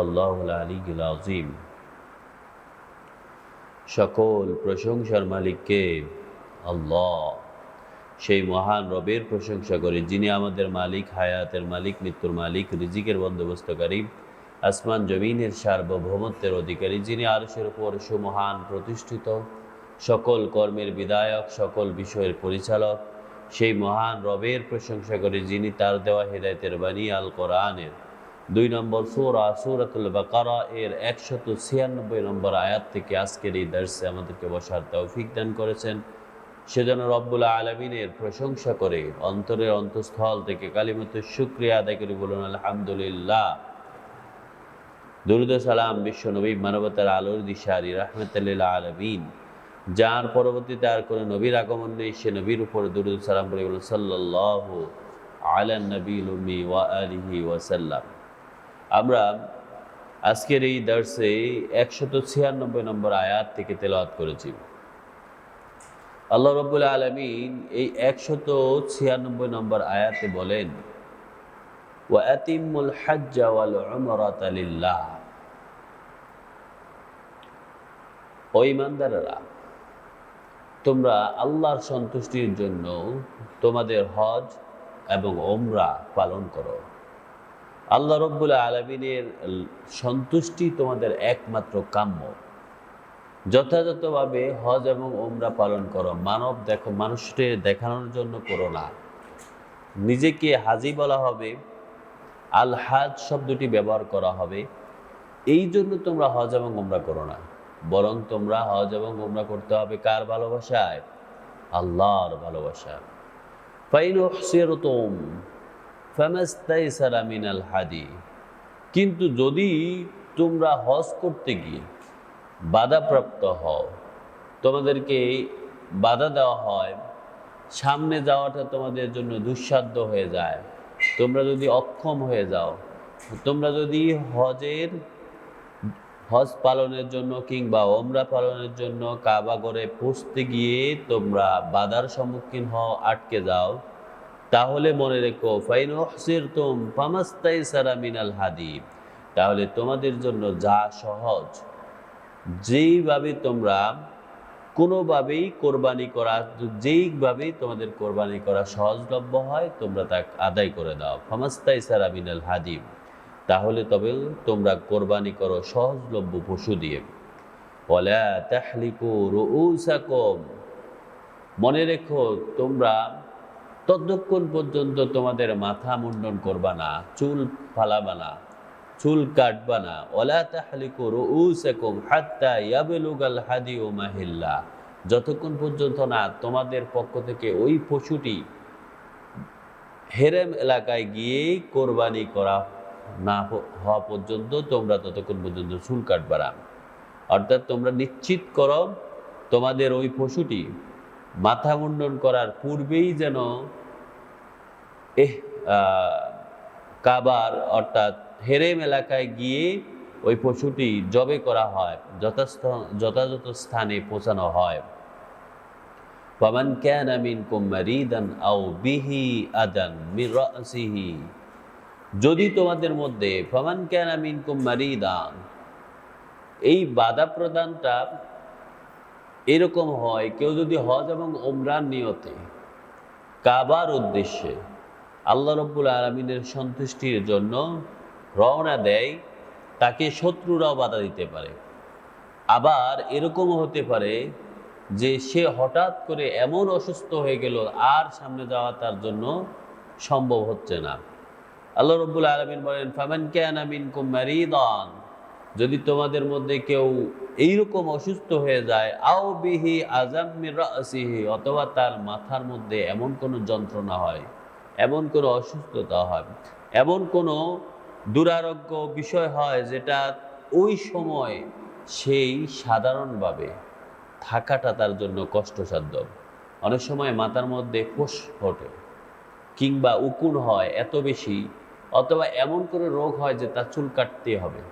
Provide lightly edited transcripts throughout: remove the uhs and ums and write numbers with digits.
সাদাকাল্লাহুল আলিয়্যুল আযীম। সকল প্রশংসার মালিককে আল্লাহ, সেই মহান রবের প্রশংসা করি যিনি আমাদের মালিক, হায়াতের মালিক, মৃত্যুর মালিক, রিজিকের বন্দোবস্তকারী, আসমান জমিনের সার্বভৌমত্বের অধিকারী, যিনি আরশের উপর সুমহান প্রতিষ্ঠিত, সকল কর্মের বিধায়ক, সকল বিষয়ের পরিচালক। সেই মহান রবের প্রশংসা করি যিনি তার দেওয়া হেদায়েতের বাণী আল কোরআনের 2 নম্বর সূরা সূরাতুল বাকারা এর 196 নম্বর আয়াত থেকে আজকের এই দর্শে আমাদেরকে বসার তৌফিক দান করেছেন। সেজন্য রব্বুল আলামিনের প্রশংসা করে অন্তরের অন্তঃস্থল থেকে কালিমাতুশ শুকরিয়া আদায় করে বলুন আলহামদুলিল্লাহ। দরুদ ও সালাম বিশ্ব নবী, মানবতার আলোর দিশারি, রাহমাতুল লিল আলামিন, যার পরবর্তীতে আর কোনো নবীর আগমন নেই, সে নবীর উপর দরুদ সালাম করে বলুন সাল্লাল্লাহু আলা নবিয়িল উম্মি ওয়া আলিহি ওয়া সাল্লাম। আমরা আজকের এই দর্শে 196 নম্বর আয়াত থেকে তেলাওয়াত করেছি। আল্লাহ রাব্বুল আলামিন এই 196 নম্বর আয়াতে বলেন, ওয়া আতিমুল হজ্জ ওয়াল উমরাতা লিল্লাহ। ও ঈমানদারেরা, তোমরা আল্লাহর সন্তুষ্টির জন্য তোমাদের হজ এবং উমরা পালন করো। আল্লাহ রাব্বুল আলামিনের সন্তুষ্টি তোমাদের একমাত্র কাম্য। যথাযথভাবে হজ এবং উমরা পালন করো। মানুষকে দেখানোর জন্য করো না। নিজেকে হাজি বলা হবে, আল হাজ শব্দটি ব্যবহার করা হবে, এই জন্য তোমরা হজ এবং উমরা করো না, বরং তোমরা হজ এবং উমরা করতে হবে কার ভালোবাসায়? আল্লাহর ভালোবাসা। ফাইন উহসিরতুম ফামাস্তাইসারা মিনাল হাদি। কিন্তু যদি তোমরা হজ করতে গিয়ে বাধাপ্রাপ্ত হও, তোমাদেরকে বাধা দেওয়া হয়, সামনে যাওয়াটা তোমাদের জন্য দুঃসাধ্য হয়ে যায়, তোমরা যদি অক্ষম হয়ে যাও, তোমরা যদি হজ পালনের জন্য কিংবা উমরা পালনের জন্য কাবা ঘরে পৌঁছতে গিয়ে তোমরা বাধার সম্মুখীন হও, আটকে যাও, তাহলে মনে রেখো ফাইন উহসিরতুম ফামাস্তাইসারা মিনাল হাদি, তাহলে তোমাদের জন্য যা সহজ, যেইভাবে তোমরা কোনোভাবেই কোরবানি করা, যেইভাবেই তোমাদের কোরবানি করা সহজলভ্য হয় তোমরা তা আদায় করে দাও। ফামাস্তাইসারা মিনাল হাদি, তাহলে তবে তোমরা কোরবানি করো সহজলভ্য পশু দিয়ে। ওয়ালা তাহলিকু রুউসাকুম, মনে রেখো তোমরা ততক্ষণ পর্যন্ত তোমাদের মাথা মুন্ডন করবা না, চুল ফালাবা না, চুল কাটবা না। ওয়ালা তাহলিকু রুউসাকুম হাত্তা ইয়াবলুগাল হাদিউ মাহিল্লা, যতক্ষণ পর্যন্ত না তোমাদের পক্ষ থেকে ওই পশুটি হেরেম এলাকায় গিয়ে কোরবানি করা না হওয়া পর্যন্ত তোমরা ততক্ষণ পর্যন্ত চুল কাটবা না। অর্থাৎ তোমরা নিশ্চিত করো তোমাদের ওই পশুটি মাথা মুন্ডন করার পূর্বেই যেন কাবার অর্থাৎ হেরেম এলাকায় গিয়ে ওই পশুটি জবে করা হয়, যথাযথ স্থানে পৌঁছানো হয়। ফামান কানা মিনকুম মারিদান আও বিহি আদান মির রাসিহি, যদি তোমাদের মধ্যে ফামান কানা মিনকুম মারিদান, এই বাধা প্রদানটা এরকম হয়, কেউ যদি হজ এবং উমরার নিয়তে কাবার উদ্দেশ্যে আল্লাহ রাব্বুল আলামিনের সন্তুষ্টির জন্য রওনা দেয়, তাকে শত্রুরাও বাধা দিতে পারে। আবার এরকমও হতে পারে যে সে হঠাৎ করে এমন অসুস্থ হয়ে গেল আর সামনে যাওয়া তার জন্য সম্ভব হচ্ছে না। আল্লাহ রাব্বুল আলামিন বলেন ফামান কানা মিনকুম মারিদান, যদি তোমাদের মধ্যে কেউ এইরকম অসুস্থ হয়ে যায়, আও বিহি আযাম মির রাসিহি, অথবা তার মাথার মধ্যে এমন কোনো যন্ত্রণা হয়, এমন কোনো অসুস্থতা হয়, এমন কোনো দুরারোগ্য বিষয় হয় যেটা ওই সময় সেই সাধারণভাবে থাকাটা তার জন্য কষ্টসাধ্য। অনেক সময় মাথার মধ্যে ফোঁস ওঠে কিংবা উকুন হয় এত বেশি, অথবা এমন করে রোগ হয় যে তার চুল কাটতে হবে।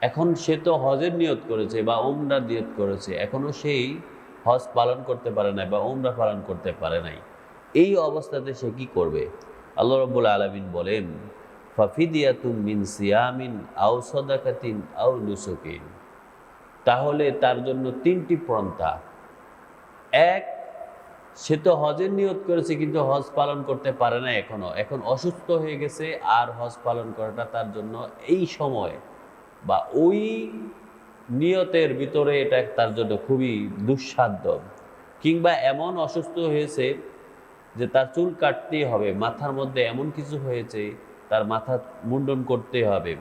এখন সে তো হজের নিয়ত করেছে বা উমরার নিয়ত করেছে, এখনও সেই হজ পালন করতে পারে নাই বা উমরা পালন করতে পারে নাই। এই অবস্থাতে সে কি করবে? আল্লাহ রাব্বুল আলামিন বলেন ফাফিদিয়াতুম মিন সিয়ামিন আও সাদাকাতিন আও নুসুকিন, তাহলে তার জন্য তিনটি পন্থা। এক, সে তো হজের নিয়ত করেছে কিন্তু হজ পালন করতে পারে না, এখন অসুস্থ হয়ে গেছে, আর হজ পালন করাটা তার জন্য এই সময় বা ওই নিয়তের ভিতরে এটা তার জন্য খুবই দুঃসাধ্য। কিংবা এমন অসুস্থ হয়েছে যে তার চুল কাটতেই হবে, মাথার মধ্যে এমন কিছু হয়েছে তার মাথা মুন্ডন করতে হবে,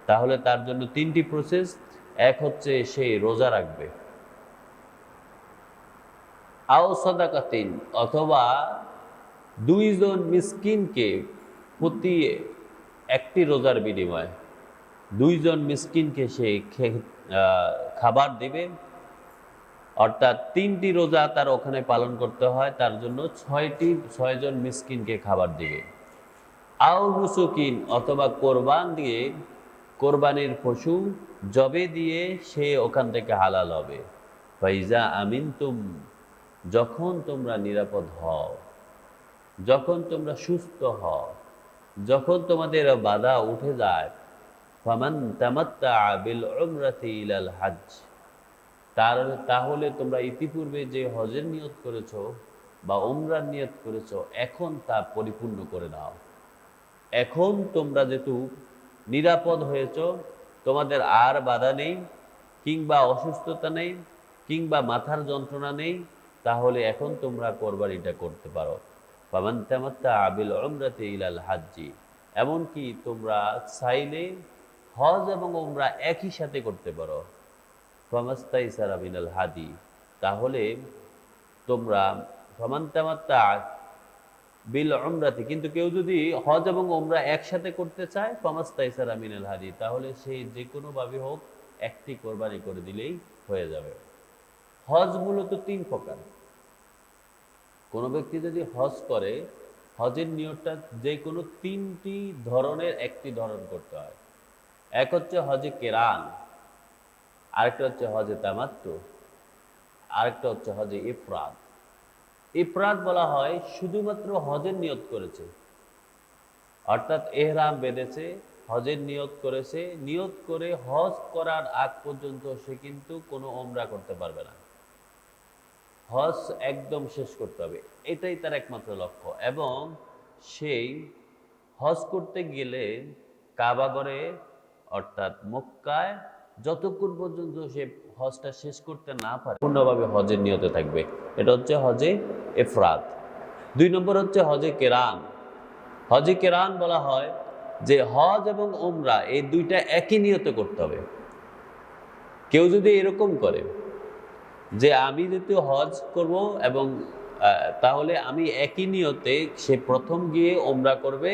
তাহলে তার জন্য তিনটি প্রসেস। এক হচ্ছে সে রোজা রাখবে, আও সাদাকাতিন, অথবা দুইজন মিসকিনকে প্রতি একটি রোজার বিনিময়ে দুইজন মিসকিনকে সে খাবার দিবে, অর্থাৎ তিনটি রোজা তার ওখানে পালন করতে হয়, তার জন্য ছয়জন মিসকিনকে খাবার দিবে। আও নুসুকিন, অথবা কোরবানির পশু জবে দিয়ে সে ওখান থেকে হালাল হবে। ফাইজা আমিনতুম, যখন তোমরা নিরাপদ হও, যখন তোমরা সুস্থ হও, যখন তোমাদের বাধা উঠে যায়, ফামান তামাত্তা বিল উমরাতি ইলাল হজ, তাহলে তোমরা ইতিপূর্বে যে হজের নিয়ত করেছো বা উমরার নিয়ত করেছো, এখন তা পরিপূর্ণ করে নাও। এখন তোমরা যেহেতু নিরাপদ হয়েছ, তোমাদের আর বাধা নেই, কিংবা অসুস্থতা নেই, কিংবা মাথার যন্ত্রণা নেই, তাহলে এখন তোমরা কোরবানিটা করতে পারো। ফামান তামাত্তা বিল উমরাতি ইলাল হজ্জি, এমনকি তোমরা চাইলে হজ এবং উমরা একই সাথে করতে পারো। ফামাস্তাইসারা মিনাল হাদি, তাহলে তোমরা ফামান তামাত্তা বিল উমরাতি, কিন্তু কেউ যদি হজ এবং উমরা একসাথে করতে চায়, ফামাস্তাইসারা মিনাল হাদি, তাহলে সে যে কোনো ভাবে হোক একটি কোরবানি করে দিলেই হয়ে যাবে। হজ মূলত তিন প্রকার। কোনো ব্যক্তি যদি হজ করে, হজের নিয়তটা যে কোনো তিনটি ধরনের একটি ধরন করতে হয়। এক হচ্ছে হজে কেরান, আরেকটা হচ্ছে হজে তামাত্তু, আরেকটা হচ্ছে হজে ইফরাদ। ইফরাদ বলা হয় শুধুমাত্র হজের নিয়ত করেছে, অর্থাৎ এহরাম বেঁধেছে, হজের নিয়ত করেছে, নিয়ত করে হজ করার আগ পর্যন্ত সে কিন্তু কোনো ওমরা করতে পারবে না, হজ একদম শেষ করতে হবে, এটাই তার একমাত্র লক্ষ্য। এবং সেই হজ করতে গেলে কাবাগরে অর্থাৎ মক্কায় যতক্ষণ পর্যন্ত সে হজটা শেষ করতে না পারে, পূর্ণভাবে হজের নিয়তে থাকবে। এটা হচ্ছে হজে ইফরাদ। দুই নম্বর হচ্ছে হজে কেরান। হজে কেরান বলা হয় যে হজ এবং উমরা এই দুইটা একই নিয়তে করতে হবে। কেউ যদি এরকম করে যে আমি যেহেতু হজ করব এবং তাহলে আমি একই নিয়তে, সে প্রথম গিয়ে ওমরা করবে,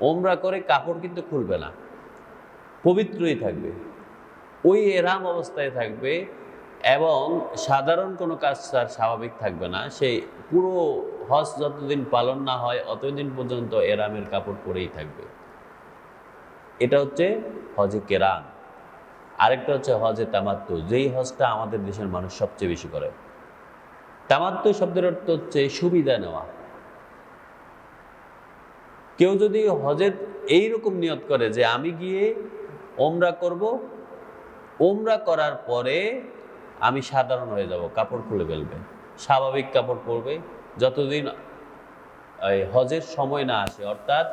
ওমরা করে কাপড় কিন্তু খুলবে না, পবিত্রই থাকবে, ওই এহরাম অবস্থায় থাকবে, এবং সাধারণ কোনো কাজ তার স্বাভাবিক থাকবে না। সে পুরো হজ যতদিন পালন না হয় অতদিন পর্যন্ত এহরামের কাপড় পরেই থাকবে। এটা হচ্ছে হজে কেরান। আরেকটা হচ্ছে হজে তামাত্তু, যেই হজটা আমাদের দেশের মানুষ সবচেয়ে বেশি করে। তামাত্তু শব্দের অর্থ হচ্ছে সুবিধা নেওয়া। কেউ যদি হজের এইরকম নিয়ত করে যে আমি গিয়ে ওমরা করব, ওমরা করার পরে আমি সাধারণ হয়ে যাব, কাপড় খুলে ফেলবে, স্বাভাবিক কাপড় পরবে যতদিন হজের সময় না আসে, অর্থাৎ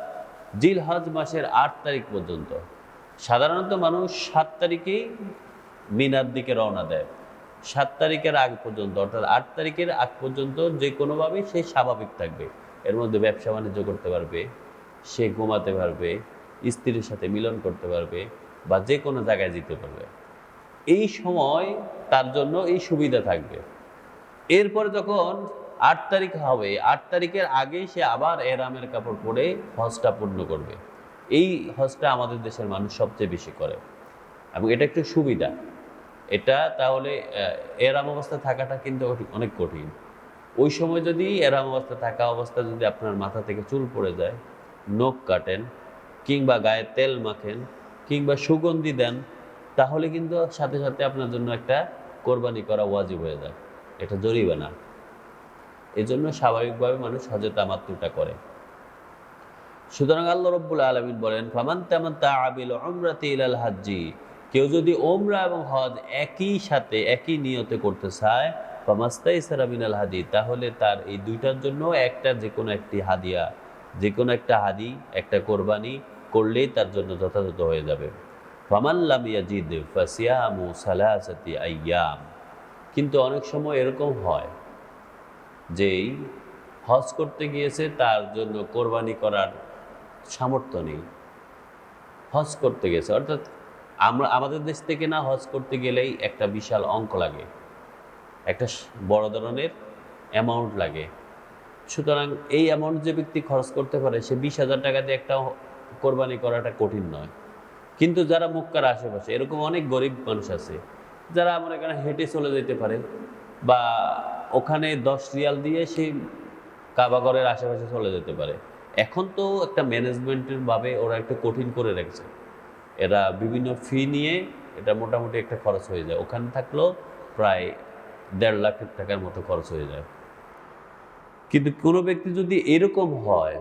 জিলহজ মাসের 8 তারিখ পর্যন্ত। সাধারণত মানুষ 7 তারিখেই মিনার দিকে রওনা দেয়। 7 তারিখের আগ পর্যন্ত, অর্থাৎ 8 তারিখের আগ পর্যন্ত যে কোনোভাবেই সে স্বাভাবিক থাকবে। এর মধ্যে ব্যবসা বাণিজ্য করতে পারবে, সে ঘুমাতে পারবে, স্ত্রীর সাথে মিলন করতে পারবে, বা যে কোনো জায়গায় যেতে পারবে। এই সময় তার জন্য এই সুবিধা থাকবে। এরপরে যখন 8 তারিখ হবে, 8 তারিখের আগেই সে আবার এহরামের কাপড় পরে হজটা পূর্ণ করবে। এই হজটা আমাদের দেশের মানুষ সবচেয়ে বেশি করে, এবং এটা একটু সুবিধা। এটা তাহলে এহরাম অবস্থা থাকাটা কিন্তু অনেক কঠিন। ওই সময় যদি এহরাম অবস্থা থাকা অবস্থা যদি আপনার মাথা থেকে চুল পড়ে যায়, নখ কাটেন, কিংবা গায়ে তেল মাখেন, কিংবা সুগন্ধি দেন, তাহলে কিন্তু সাথে সাথে আপনার জন্য একটা কোরবানি করা ওয়াজিব হয়ে যায়, এটা জরিমানা। এজন্য স্বাভাবিকভাবে মানুষ হজে তামাত্তুটা করে। সুতরাং আল্লাহ রাব্বুল আলামিন বলেন, ফামান তামাত্তাআ বিল উমরাতি ইলাল হাজ্জি, কেউ যদি ওমরা এবং হজ একই সাথে একই নিয়তে করতে চায়, ফামাস্তাইসারা মিনাল হাদি, তাহলে তার এই দুইটার জন্য একটা যে কোনো একটি হাদিয়া, যে কোনো একটা হাদি, একটা কোরবানি করলেই তার জন্য যথাযথ হয়ে যাবে। ফামান লাম ইয়াজিদ ফাসিয়ামু সালাসাতি আইয়াম। কিন্তু অনেক সময় এরকম হয় যেই হজ করতে গিয়েছে তার জন্য কোরবানি করার সামর্থ্য নেই, হজ করতে গেছে, অর্থাৎ আমাদের দেশ থেকে না হজ করতে গেলেই একটা বিশাল অঙ্ক লাগে, একটা বড় ধরনের অ্যামাউন্ট লাগে। সুতরাং এই অ্যামাউন্ট যে ব্যক্তি খরচ করতে পারে সে 20,000 টাকা দিয়ে একটা কোরবানি করাটা কঠিন নয়। কিন্তু যারা মক্কার আশেপাশে, এরকম অনেক গরিব মানুষ আছে যারা মনে করেন হেঁটে চলে যেতে পারে, বা ওখানে 10 রিয়াল দিয়ে সেই কাবাগরের আশেপাশে চলে যেতে পারে। এখন তো একটা ম্যানেজমেন্টের ভাবে ওরা একটু কঠিন করে রেখেছে, এরা বিভিন্ন ফি নিয়ে এটা মোটামুটি একটা খরচ হয়ে যায়, ওখানে থাকলেও প্রায় 1.5 লাখ টাকার মতো খরচ হয়ে যায়। কিন্তু কোনো ব্যক্তি যদি এরকম হয়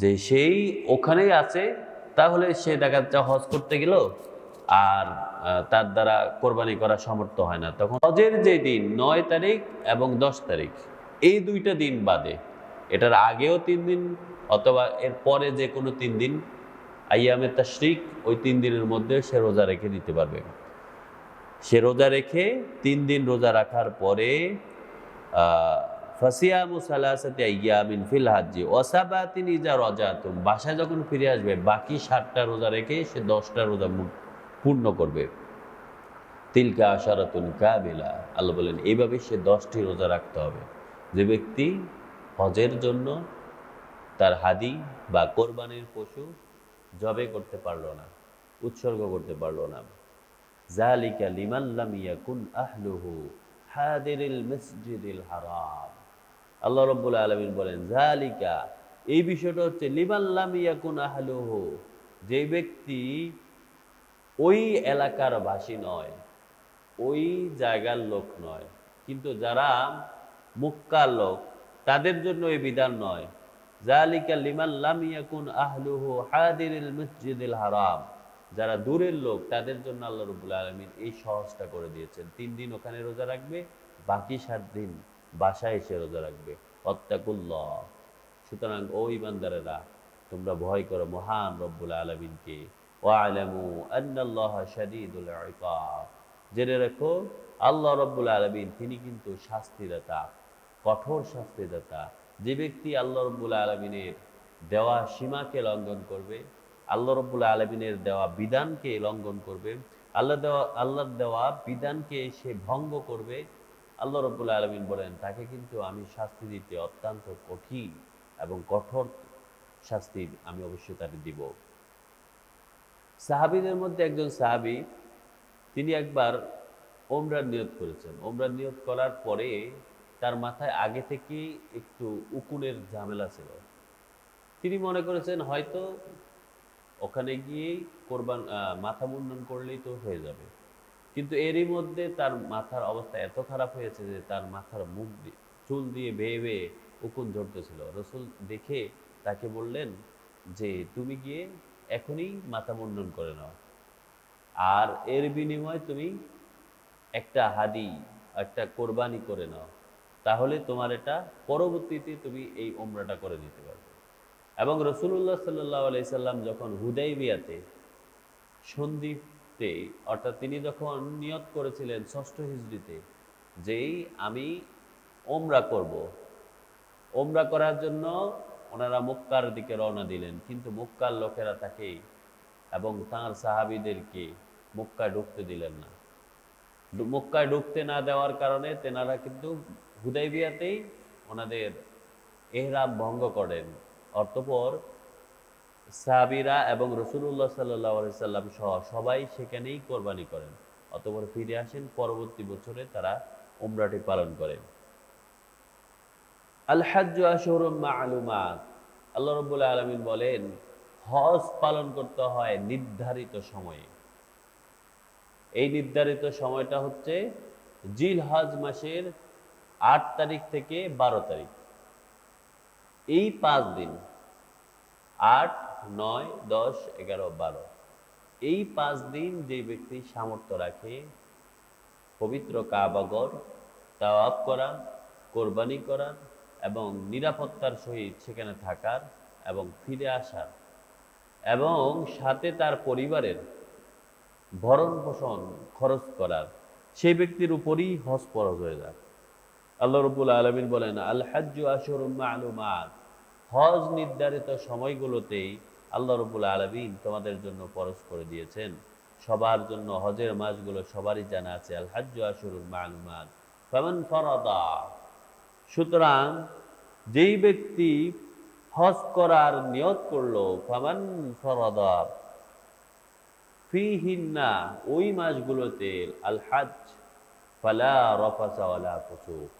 যে সেই ওখানেই আছে, তাহলে সে দেখা যাচ্ছে হজ করতে গেল আর তার দ্বারা কোরবানি করা সামর্থ্য হয় না, তখন হজের যে দিন 9 তারিখ এবং 10 তারিখ, এই দুইটা দিন বাদে, এটার আগেও 3 দিন অথবা এর পরে যে কোনো 3 দিন আইয়ামে তাশরিক, ওই 3 দিনের মধ্যে সে রোজা রেখে দিতে পারবে। সে রোজা রেখে 3 দিন রোজা রাখার পরে ফাসিয়ামু সালাসাতি আইয়ামিন ফিল হাজ্জি ওয়া সাবাতিন ইজা রাজাতুম, বাসায় যখন ফিরে আসবে বাকি 7টা রোজা রেখে সে 10টা রোজা পূর্ণ করবে। তিলকা আশারাতুন কামিলা, আল্লাহ বলেন এইভাবে সে 10টি রোজা রাখতে হবে। যে ব্যক্তি হজের জন্য তার হাদি বা কোরবানির পশু জবে করতে পারলো না, উৎসর্গ করতে পারলো না, যালিকা লিমান লাম ইয়াকুন আহলুহু হাদিরিল মসজিদিল হারাম, আল্লাহ রাব্বুল আলামিন বলেন যালিকা, এই বিষয়টা হচ্ছে লিমান লাম ইয়াকুন আহলুহু, যে ব্যক্তি ওই এলাকার বাসী নয়, ওই জায়গার লোক নয়, কিন্তু যারা মক্কার লোক তাদের জন্য এই বিধান নয়। যালিকা লিমান লাম ইয়াকুন আহলুহু হাদিরিল মসজিদিল হারাম, যারা দূরের লোক তাদের জন্য আল্লাহ রাব্বুল আলামিন এই সহজটা করে দিয়েছেন। 3 দিন ওখানে রোজা রাখবে, বাকি 7 দিন বাসায় এসে রোজা রাখবে। ওয়াত্তাকুল্লাহ, সুতরাং ও ঈমানদারেরা তোমরা ভয় করো মহান রব্বুল আলামিনকে। ওয়া'লামু আন্নাল্লাহা শাদীদুল ইকাব, জেনে রেখো আল্লাহ রব্বুল আলামিন তিনি কিন্তু শাস্তিদাতা, কঠোর শাস্তিদাতা। যে ব্যক্তি আল্লাহ রব্বুল আলামিনের দেওয়া সীমাকে লঙ্ঘন করবে, আল্লাহ রব্বুল আলামিনের দেওয়া বিধানকে লঙ্ঘন করবে, আল্লাহর দেওয়া বিধানকে সে ভঙ্গ করবে, আল্লাহ রব্বুল আলামিন বলেন তাকে কিন্তু আমি শাস্তি দিতে অত্যন্ত কঠিন এবং কঠোর শাস্তি আমি অবশ্যই তাকে দিব। সাহাবীদের মধ্যে একজন সাহাবী, তিনি একবার ওমরার নিয়ত করেছেন। ওমরার নিয়ত করার পরে তার মাথায় আগে থেকে একটু উকুনের ঝামেলা ছিল। তিনি মনে করেছেন হয়তো ওখানে গিয়েই মাথা মুন্ডন করলেই তো হয়ে যাবে। কিন্তু এরই মধ্যে তার মাথার অবস্থা এত খারাপ হয়েছে যে তার মাথার চুল দিয়ে বেয়ে বেয়ে উকুন ঝরতেছিল। রাসূল দেখে তাকে বললেন যে তুমি গিয়ে এখনই মাথা মুন্ডন করে নাও, আর এর বিনিময়ে তুমি একটা হাদি, একটা কোরবানি করে নাও, তাহলে তোমার এটা পরবর্তীতে তুমি এই ওমরাটা করে নিতে পারবে। এবং রাসূলুল্লাহ সাল্লাল্লাহু আলাইহি সাল্লাম যখন হুদাইবিয়াতে সন্ধিতে, অর্থাৎ তিনি যখন নিয়ত করেছিলেন 6ষ্ঠ হিজরিতে যেই আমি ওমরা করব, ওমরা করার জন্য ওনারা মক্কার দিকে রওনা দিলেন, কিন্তু মক্কার লোকেরা তাকে এবং তাঁর সাহাবীদেরকে মক্কায় ঢুকতে দিলেন না। মক্কায় ঢুকতে না দেওয়ার কারণে তেনারা কিন্তু হুদাইবিয়াতেই ওনাদের ইহরাম ভঙ্গ করেন। অতঃপর সাহাবীরা এবং রাসূলুল্লাহ সাল্লাল্লাহু আলাইহি সাল্লাম সহ সবাই সেখানেই কোরবানি করেন। অতঃপর ফিরে আসেন, পরবর্তী বছরে তারা উমরাটি পালন করেন। আল হাজ্জু আশহুরুম মা'লুমাত, আল্লাহ রাব্বুল আলামিন বলেন হজ পালন করতে হয় নির্ধারিত সময়ে। এই নির্ধারিত সময়টা হচ্ছে জিলহজ মাসের 8 তারিখ থেকে 12 তারিখ, এই 5 দিন। 8, 9, 10, 11, 12 এই 5 দিন যে ব্যক্তি সামর্থ্য রাখে পবিত্র কাবাগর তাওয়াফ করা, কোরবানি করা এবং নিরাপত্তার সহিত সেখানে থাকার এবং ফিরে আসার এবং সাথে তার পরিবারের ভরণ পোষণ খরচ করার, সেই ব্যক্তির উপরই হজ ফরজ হয়ে যায়। আল্লাহ রাব্বুল আলামিন বলেন, আল হাজ্জু আশহুরুম মা'লুমাত, হজ নির্ধারিত সময়গুলোতেই আল্লাহ রাব্বুল আলামিন তোমাদের জন্য ফরজ করে দিয়েছেন। সবার জন্য হজের মাসগুলো সবারই জানা আছে। আল হাজ্জু আশহুরুম মা'লুমাত ফামান ফারাদা, সুতরাং যেই ব্যক্তি হজ করার নিয়ত করলো, ফামান ফারাদা ফিহিন্না, ওই মাসগুলোতে আল হজ ফালা রাফাসা ওয়ালা ফুসুক,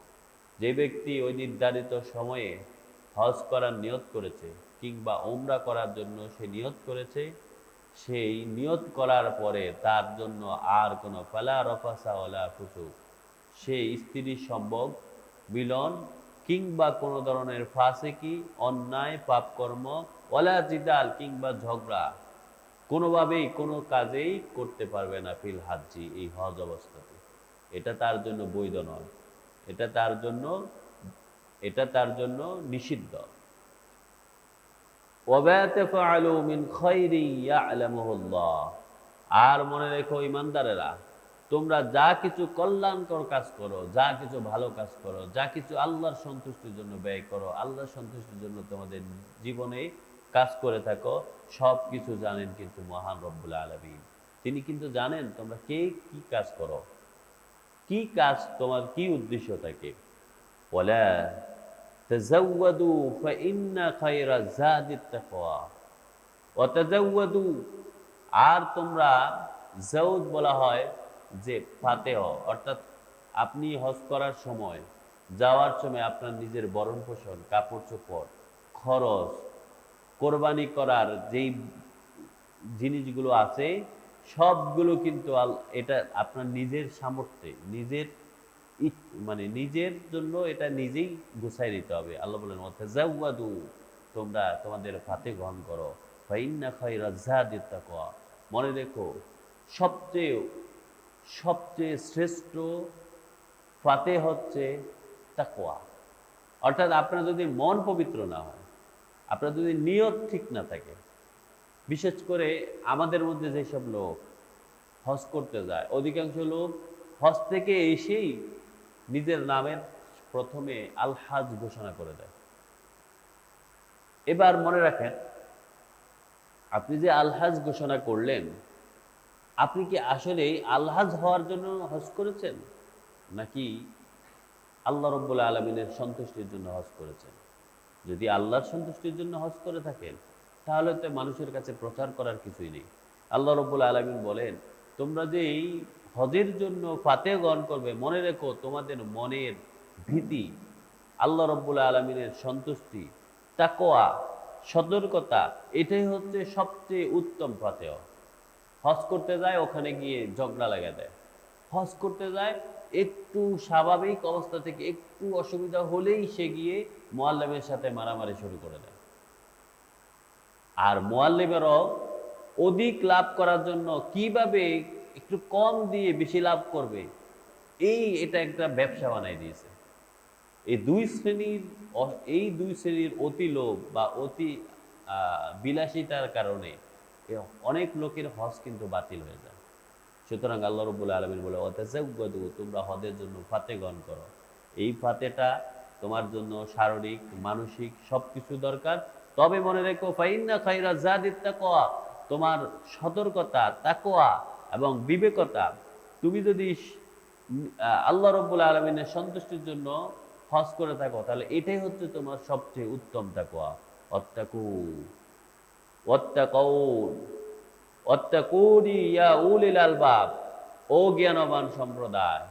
যে ব্যক্তি ওই নির্ধারিত সময়ে হজ করার নিয়ত করেছে কিংবা উমরা করার জন্য সে নিয়ত করেছে, সেই নিয়ত করার পরে তার জন্য আর কোনো ফালা রাফাসা ওয়ালা ফুসুক, সে স্ত্রী সম্ভোগ মিলন কিংবা কোনো ধরনের ফাসিকি অন্যায় পাপকর্ম ওয়ালা জিদাল কিংবা ঝগড়া কোনোভাবেই কোনো কাজেই করতে পারবে না ফিল হাজ্জি, এই হজ অবস্থাতে। এটা তার জন্য বৈধ নয়, এটা তার জন্য নিষিদ্ধ। ওয়ামা তাফআলু মিন খাইরিন ইয়া'লামুহুল্লাহ, আর মনে রেখো ঈমানদারেরা, তোমরা যা কিছু কল্যাণকর কাজ করো, যা কিছু ভালো কাজ করো, যা কিছু আল্লাহর সন্তুষ্টির জন্য ব্যয় করো, আল্লাহর সন্তুষ্টির জন্য তোমাদের জীবনে কাজ করে থাকো, সব কিছু জানেন কিন্তু মহান রব্বুল আলামিন। তিনি কিন্তু জানেন তোমরা কে কি কাজ করো, কি কাজ তোমার কি উদ্দেশ্য থাকে। ওয়ালা তাযাওয়াদু ফাইন্না খায়রা যাদিত তাকওয়া ওয়া তাযাওয়াদু, আর তোমরা জাউদ বলা হয় যে ফাতেহ, অর্থাৎ আপনি হজ করার সময় যাওয়ার সময় আপনার নিজের ভরণ পোষণ, কাপড় চোপড়, খরচ, কোরবানি করার যেই জিনিসগুলো আছে সবগুলো কিন্তু এটা আপনার নিজের সামর্থ্যে, নিজের মানে নিজের জন্য এটা নিজেই গুছাই নিতে হবে। আল্লাহ বলেন ওয়াতাযাওয়াদু, তোমরা তোমাদের ফাতে গ্রহণ করো, ফাইন্না খায়রা যাদিত তাকওয়া, মনে রেখো সবচেয়ে সবচেয়ে শ্রেষ্ঠ ফাতে হচ্ছে তাকওয়া। অর্থাৎ আপনার যদি মন পবিত্র না হয়, আপনার যদি নিয়ত ঠিক না থাকে, বিশেষ করে আমাদের মধ্যে যেসব লোক হজ করতে যায়, অধিকাংশ লোক হজ থেকে এসেই নিজের নামের প্রথমে আল হাজ ঘোষণা করে দেয়। এবার মনে রাখেন, আপনি যে আল হাজ ঘোষণা করলেন, আপনি কি আসলে আল হাজ হওয়ার জন্য হজ করেছেন নাকি আল্লাহ রাব্বুল আলামিনের সন্তুষ্টির জন্য হজ করেছেন? যদি আল্লাহর সন্তুষ্টির জন্য হজ করে থাকেন তাহলে তো মানুষের কাছে প্রচার করার কিছুই নেই। আল্লাহ রাব্বুল আলামিন বলেন, তোমরা যে এই হজের জন্য ফাতে গ্রহণ করবে, মনে রেখো তোমাদের মনের ভীতি, আল্লাহ রাব্বুল আলামিনের সন্তুষ্টি, তাকওয়া, সতর্কতা, এটাই হচ্ছে সবচেয়ে উত্তম ফাতেহ। হজ করতে যায়, ওখানে গিয়ে ঝগড়া লাগা দেয়। হজ করতে যায়, একটু স্বাভাবিক অবস্থা থেকে একটু অসুবিধা হলেই সে গিয়ে মুআল্লিমের সাথে মারামারি শুরু করে দেয়। আর মুআল্লিমেরও অধিক লাভ করার জন্য কিভাবে একটু কম দিয়ে বেশি লাভ করবে, এটা একটা ব্যবসা বানাই দিয়েছে। এই দুই শ্রেণীর অতি লোভ বা অতি বিলাসিতার কারণে অনেক লোকের হজ কিন্তু বাতিল হয়ে যায়। সুতরাং আল্লাহ রাব্বুল আলামিন বলে, ওয়াতাযাওয়াদু, তোমরা হজের জন্য ফাতে গ্রহণ করো। এই ফাতেটা তোমার জন্য শারীরিক, মানসিক সবকিছু দরকার। তবে মনে রেখো, ফাইন্না খায়রা যাদিত তাকওয়া, তোমার সতর্কতা, তাকওয়া এবং বিবেকতা, তুমি যদি আল্লাহ রাব্বুল আলামিনের সন্তুষ্টির জন্য হজ করে থাকো তাহলে এটাই হচ্ছে তোমার সবচেয়ে উত্তম তাকওয়া। ওয়াত্তাকু ওয়াত্তাকুন ওয়াত্তাকুনি ইয়া উলিল আলবাব, ও জ্ঞানবান সম্প্রদায়,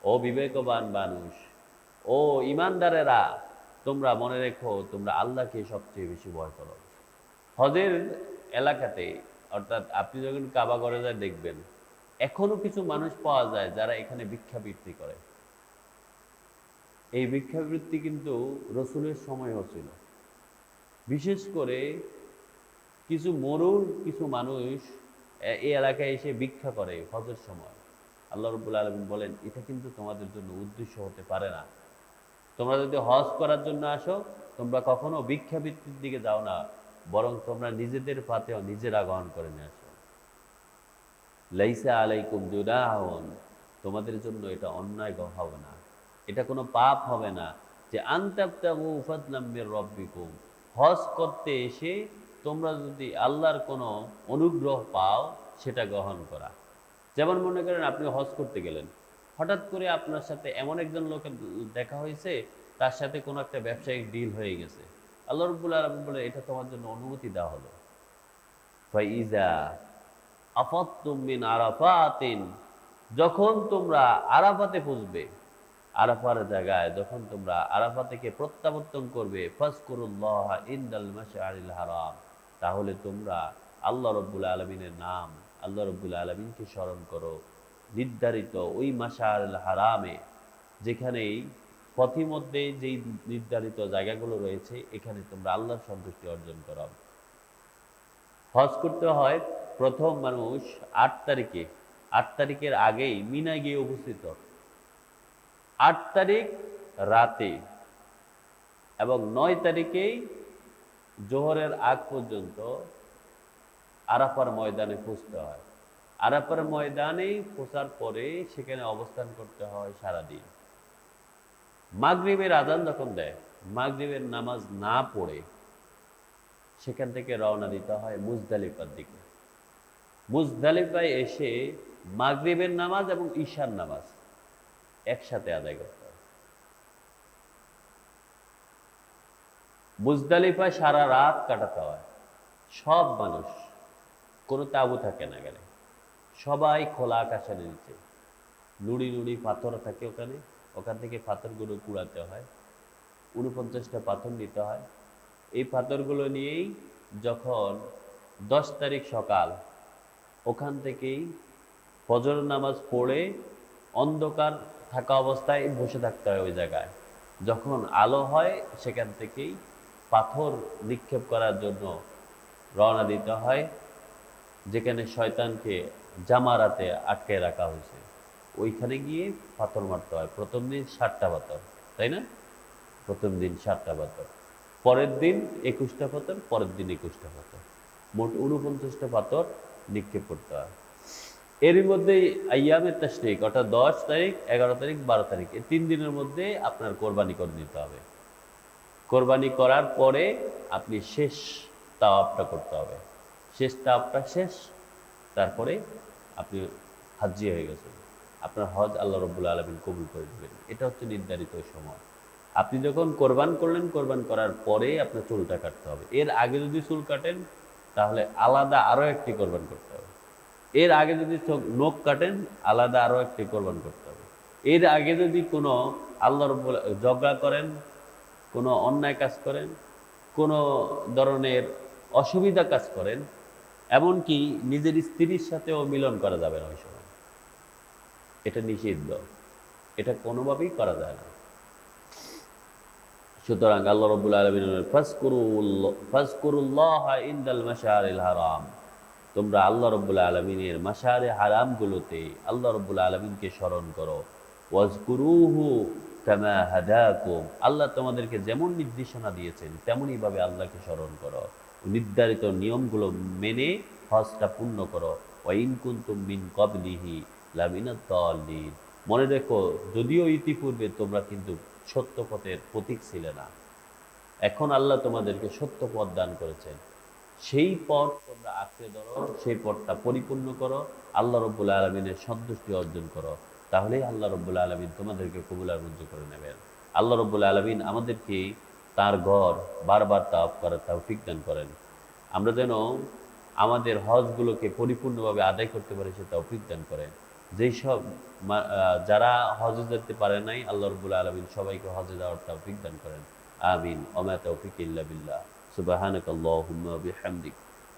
ও বিবেকবান মানুষ, ও ঈমানদারেরা, তোমরা মনে রেখো তোমরা আল্লাহকে সবচেয়ে বেশি ভয় করো। হজের এলাকাতে, অর্থাৎ আপনি যখন কাবা ঘরে যায় দেখবেন এখনো কিছু মানুষ পাওয়া যায় যারা এখানে ভিক্ষাবৃত্তি করে। এই ভিক্ষাবৃত্তি কিন্তু রসুলের সময়ও ছিল। বিশেষ করে কিছু মরুর কিছু মানুষ এই এলাকায় এসে ভিক্ষা করে হজের সময়। আল্লাহ রাব্বুল আলামিন বলেন, এটা কিন্তু তোমাদের জন্য উদ্দেশ্য হতে পারে না। তোমরা যদি হজ করার জন্য আসো, তোমরা কখনো ভিক্ষাবৃত্তির দিকে যাও না, বরং তোমরা নিজেদের পাতেও নিজেরা গ্রহণ করে নিয়ে আসো। লাইসা আলাইকুম জুনাহুন, তোমাদের জন্য এটা অন্যায় হবে না, এটা কোনো পাপ হবে না যে আনতাবতাগু ফাদলাম মির রাব্বিকুম, হজ করতে এসে তোমরা যদি আল্লাহর কোনো অনুগ্রহ পাও সেটা গ্রহণ করা। যেমন মনে করেন আপনি হজ করতে গেলেন, হঠাৎ করে আপনার সাথে এমন একজন লোকের দেখা হয়েছে, তার সাথে কোনো একটা ব্যবসায়িক ডিল হয়ে গেছে। আল্লাহ রাব্বুল আলামিন বলে এটা তোমার জন্য অনুমতি দেওয়া হলো। ফাইজা আফাদতুম মিন আরাফাতিন, যখন তোমরা আরাফাতে পৌঁছবে, আরাফার জায়গায় যখন তোমরা আরাফা থেকে প্রত্যাবর্তন করবে, ফাজকুরুল্লাহ ইনদাল মাশআরিল হারাম, তাহলে তোমরা আল্লাহ রাব্বুল আলামিনের নাম, আল্লাহ রাব্বুল আলামিনকে স্মরণ করো নির্ধারিত ওই মাশআরিল হারামে, যেখানেই পথিমধ্যে যেই নির্ধারিত জায়গাগুলো রয়েছে, এখানে তোমরা আল্লাহর সন্তুষ্টি অর্জন করো। হজ করতে হয় প্রথম মানুষ ৮ তারিখে, ৮ তারিখের আগেই মিনায় গিয়ে উপস্থিত। ৮ তারিখ রাতে এবং ৯ তারিখেই জোহরের আগ পর্যন্ত আরাফার ময়দানে পৌঁছতে হয়। আরাফার ময়দানে পৌঁছার পরে সেখানে অবস্থান করতে হয় সারাদিন। মাগরিবের আজান যখন দেয়, মাগরিবের নামাজ না পড়ে সেখান থেকে রওনা দিতে হয় মুজদালিফার দিকে। মুজদালিফায় এসে মাগরিবের নামাজ এবং ঈশার নামাজ একসাথে আদায় করতে হয়। মুজদালিফায় সারা রাত কাটাতে হয়। সব মানুষ, কোনো তাঁবু থাকে না গেলে, সবাই খোলা আকাশের নিচে, নুড়ি নুড়ি পাথর থাকে ওখানে, ওখান থেকে পাথরগুলো কুড়াতে হয়। ৪৯টা পাথর নিতে হয়। এই পাথরগুলো নিয়েই যখন ১০ তারিখ সকাল, ওখান থেকেই ফজর নামাজ পড়ে অন্ধকার থাকা অবস্থায় বসে থাকতে হয় ওই জায়গায়। যখন আলো হয় সেখান থেকেই পাথর নিক্ষেপ করার জন্য রওনা দিতে হয়, যেখানে শয়তানকে জামারাতে আটকে রাখা হয়েছে, ওইখানে গিয়ে পাথর মারতে হয়। প্রথম দিন ৭টা পাথর, তাই না? প্রথম দিন ৭টা পাথর, পরের দিন ২১টা পাথর, পরের দিন ২১টা পাথর, মোট ৪৯টা পাথর নিক্ষেপ করতে হয়। এরই মধ্যে আইয়ামে তাশরিক, অর্থাৎ ১০ তারিখ, ১১ তারিখ, ১২ তারিখ, এই ৩ দিনের মধ্যে আপনার কোরবানি করে নিতে হবে। কোরবানি করার পরে আপনি শেষ তাওয়াফটা করতে হবে। শেষ তাওয়াফটা শেষ, তারপরে আপনি হাজ্জি হয়ে গেছেন। আপনার হজ আল্লাহ রাব্বুল আলামিন কবুল করে দেবেন। এটা হচ্ছে নির্ধারিত সময়। আপনি যখন কোরবান করলেন, কোরবান করার পরে আপনার চুলটা কাটতে হবে। এর আগে যদি চুল কাটেন তাহলে আলাদা আরও একটি কোরবান করতে হবে। এর আগে যদি নখ কাটেন আলাদা আরও একটি কোরবান করতে হবে। এর আগে যদি কোনো আল্লাহ রাব্বুল ঝগড়া করেন, কোনো অন্যায় কাজ করেন, কোনো ধরনের অসুবিধা কাজ করেন, এমনকি নিজের স্ত্রীর সাথেও মিলন করা যাবে না ওই সময়। এটা নিষিদ্ধ, এটা কোনোভাবেই করা যায় না। সুতরাং আল্লাহ রাব্বুল আলামিন ফাজকুরুল্লাহ ইনদাল মাশআরিল হারাম, তোমরা আল্লাহ রাব্বুল আলামিনের মাশআরে হারামগুলোতে আল্লাহ রাব্বুল আলামিনকে স্মরণ করো। ওয়াজকুরুহু কামা হাদাকুম, আল্লাহ তোমাদেরকে যেমন নির্দেশনা দিয়েছেন তেমনই ভাবে আল্লাহকে স্মরণ করো। নির্ধারিত নিয়মগুলো মেনে হজটা পূর্ণ করো। ওয়া ইন কুনতুম মিন ক্বাবলিহি লামিনাদ দাল্লিন, মনে রেখো যদিও ইতিপূর্বে তোমরা কিন্তু সত্য পথের পথিক ছিলে না, এখন আল্লাহ তোমাদেরকে সত্য পথ দান করেছেন। সেই পথ তোমরা আঁকড়ে ধরো, সেই পথটা পরিপূর্ণ করো, আল্লাহ রাব্বুল আলামিনের সন্তুষ্টি অর্জন করো, তাহলেই আল্লাহ রাব্বুল আলামিন তোমাদেরকে কবুল আর মঞ্জুর করে নেবেন। আল্লাহ রাব্বুল আলামিন আমাদেরকে তার ঘর বারবার তাওয়াফ করার তৌফিক দান করেন। আমরা যেন আমাদের হজগুলোকে পরিপূর্ণভাবে আদায় করতে পারি সে তৌফিক দান করেন। যেই সব যারা হজে যেতে পারে নাই, আল্লাহ রাব্বুল আলামিন সবাইকে হজে যাওয়ার তৌফিক দান করেন। আমিন। ওয়া মা তৌফিক ইল্লা বিল্লাহ। সুবহানাকাল্লাহুম্মা ওয়া বিহামদিক,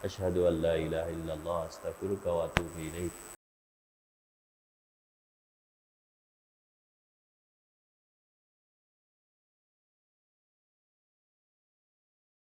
আশহাদু আল্লা ইলাহা ইল্লাল্লাহ, আস্তাগফিরুকা ওয়া আতুবু ইলাইক।